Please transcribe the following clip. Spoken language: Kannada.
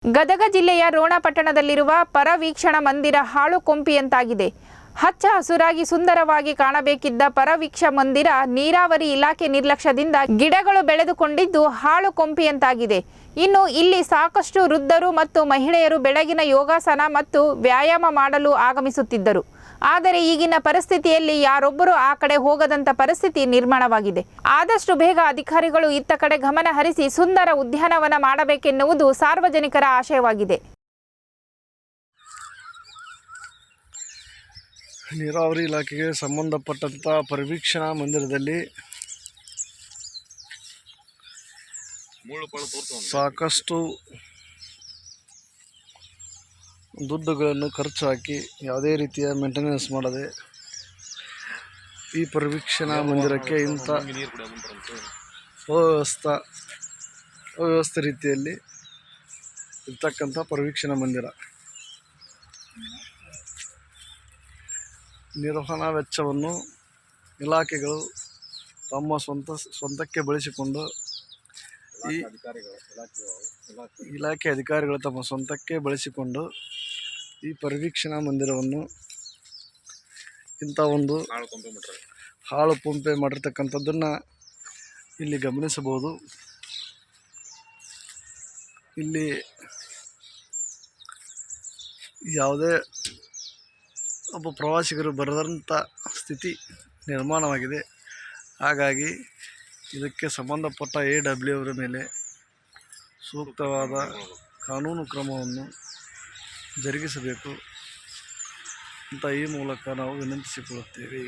ಗದಗ ಜಿಲ್ಲೆಯ ರೋಣ ಪಟ್ಟಣದಲ್ಲಿರುವ ಪರವೀಕ್ಷಣ ಮಂದಿರ ಹಾಳು ಕೊಂಪಿಯಂತಾಗಿದೆ. ಹಚ್ಚ ಹಸುರಾಗಿ ಸುಂದರವಾಗಿ ಕಾಣಬೇಕಿದ್ದ ಪರವೀಕ್ಷ ಮಂದಿರ ನೀರಾವರಿ ಇಲಾಖೆ ನಿರ್ಲಕ್ಷ್ಯದಿಂದ ಗಿಡಗಳು ಬೆಳೆದುಕೊಂಡಿದ್ದು ಹಾಳು ಕೊಂಪಿಯಂತಾಗಿದೆ. ಇನ್ನು ಇಲ್ಲಿ ಸಾಕಷ್ಟು ವೃದ್ಧರು ಮತ್ತು ಮಹಿಳೆಯರು ಬೆಳಗಿನ ಯೋಗಾಸನ ಮತ್ತು ವ್ಯಾಯಾಮ ಮಾಡಲು ಆಗಮಿಸುತ್ತಿದ್ದರು. ಆದರೆ ಈಗಿನ ಪರಿಸ್ಥಿತಿಯಲ್ಲಿ ಯಾರೊಬ್ಬರೂ ಆ ಕಡೆ ಹೋಗದಂತ ಪರಿಸ್ಥಿತಿ ನಿರ್ಮಾಣವಾಗಿದೆ. ಆದಷ್ಟು ಬೇಗ ಅಧಿಕಾರಿಗಳು ಇತ್ತ ಕಡೆ ಗಮನ ಹರಿಸಿ ಸುಂದರ ಉದ್ಯಾನವನ ಮಾಡಬೇಕೆನ್ನುವುದು ಸಾರ್ವಜನಿಕರ ಆಶಯವಾಗಿದೆ. ನೀರಾವರಿ ಇಲಾಖೆಗೆ ಸಂಬಂಧಪಟ್ಟಂಥ ಪರಿವೀಕ್ಷಣಾ ಮಂದಿರದಲ್ಲಿ ಸಾಕಷ್ಟು ದುಡ್ಡುಗಳನ್ನು ಖರ್ಚು ಹಾಕಿ ಯಾವುದೇ ರೀತಿಯ ಮೇಂಟೆನೆನ್ಸ್ ಮಾಡದೆ ಈ ಪರಿವೀಕ್ಷಣಾ ಮಂದಿರಕ್ಕೆ ಇಂಥ ಅವ್ಯವಸ್ಥೆ ರೀತಿಯಲ್ಲಿ ಇರ್ತಕ್ಕಂಥ ಪರಿವೀಕ್ಷಣಾ ಮಂದಿರ ನಿರ್ವಹಣಾ ವೆಚ್ಚವನ್ನು ಇಲಾಖೆಗಳು ತಮ್ಮ ಸ್ವಂತಕ್ಕೆ ಬಳಸಿಕೊಂಡು ಇಲಾಖೆ ಅಧಿಕಾರಿಗಳು ತಮ್ಮ ಸ್ವಂತಕ್ಕೆ ಬಳಸಿಕೊಂಡು ಈ ಪರಿವೀಕ್ಷಣಾ ಮಂದಿರವನ್ನು ಇಂಥ ಒಂದು ಹಾಳು ಪಂಪೆ ಮಾಡಿರ್ತಕ್ಕಂಥದ್ದನ್ನು ಇಲ್ಲಿ ಗಮನಿಸಬಹುದು. ಇಲ್ಲಿ ಯಾವುದೇ ಒಬ್ಬ ಪ್ರವಾಸಿಗರು ಬರದಂಥ ಸ್ಥಿತಿ ನಿರ್ಮಾಣವಾಗಿದೆ. ಹಾಗಾಗಿ ಇದಕ್ಕೆ ಸಂಬಂಧಪಟ್ಟ AW ಅವರ ಮೇಲೆ ಸೂಕ್ತವಾದ ಕಾನೂನು ಕ್ರಮವನ್ನು ಜರುಗಿಸಬೇಕು ಅಂತ ಈ ಮೂಲಕ ನಾವು ವಿನಂತಿಸಿಕೊಳ್ಳುತ್ತೇವೆ.